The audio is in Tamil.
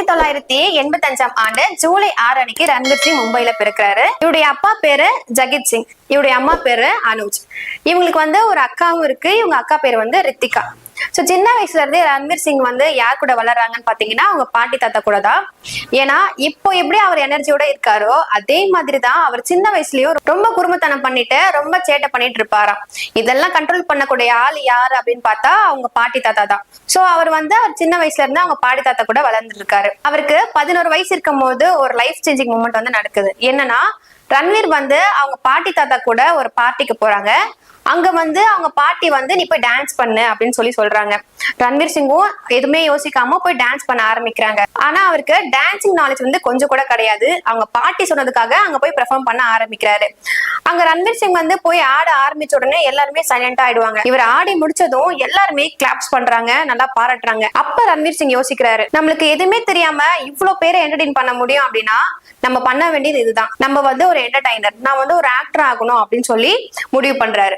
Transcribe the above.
1985 ஆண்டு ஜூலை 6 அன்னைக்கு ரன்வீர் சிங் மும்பைல பிறக்கிறாரு. இவருடைய அப்பா பேரு ஜகித் சிங், இவருடைய அம்மா பேரு அனுஜ். இவங்களுக்கு ஒரு அக்காவும் இருக்கு. இவங்க அக்கா பேரு ரித்திகா. சோ சின்ன வயசுல இருந்தே ரன்வீர் சிங் யார் கூட வளர்றாங்கன்னு பாத்தீங்கன்னா அவங்க பாட்டி தாத்தா கூட தான். ஏன்னா இப்போ எப்படி அவர் எனர்ஜியோட இருக்காரோ அதே மாதிரிதான் அவர் சின்ன வயசுலயும் ரொம்ப குறும்புத்தனம் பண்ணிட்டு ரொம்ப சேட்டை பண்ணிட்டு இருப்பாராம். இதெல்லாம் கண்ட்ரோல் பண்ணக்கூடிய ஆள் யாரு அப்படின்னு பார்த்தா அவங்க பாட்டி தாத்தா தான். சோ அவர் அவர் சின்ன வயசுல இருந்து அவங்க பாட்டி தாத்தா கூட வளர்ந்துட்டு இருக்காரு. அவருக்கு 11 வயசு இருக்கும் போது ஒரு லைஃப் சேஞ்சிங் மூமெண்ட் நடக்குது. என்னன்னா ரன்வீர் அவங்க பாட்டி தாத்தா கூட ஒரு பார்ட்டிக்கு போறாங்க. அங்க அவங்க பாட்டி நீ போய் டான்ஸ் பண்ணு அப்படின்னு சொல்றாங்க. ரன்வீர் சிங்கும் எதுவுமே யோசிக்காம போய் டான்ஸ் பண்ண ஆரம்பிக்கிறாங்க. ஆனா அவருக்கு டான்சிங் நாலேஜ் கொஞ்சம் கூட கிடையாது. அவங்க பாட்டி சொன்னதுக்காக அங்க போய் பெர்ஃபார்ம் பண்ண ஆரம்பிக்கிறாரு. அங்க ரன்வீர் சிங் போய் ஆட ஆரம்பிச்ச உடனே எல்லாருமே சைலண்டா ஆயிடுவாங்க. இவர் ஆடி முடிச்சதும் எல்லாருமே கிளாப்ஸ் பண்றாங்க, நல்லா பாராட்டுறாங்க. அப்ப ரன்வீர் சிங் யோசிக்கிறாரு, நம்மளுக்கு எதுவுமே தெரியாம இவ்வளவு பேரை என்டர்டெயின் பண்ண முடியும் அப்படின்னா நம்ம பண்ண வேண்டியது இதுதான். நம்ம ஒரு என்டர்டைனர், நான் ஒரு ஆக்டர் ஆகணும் அப்படின்னு சொல்லி முடிவு பண்றாரு.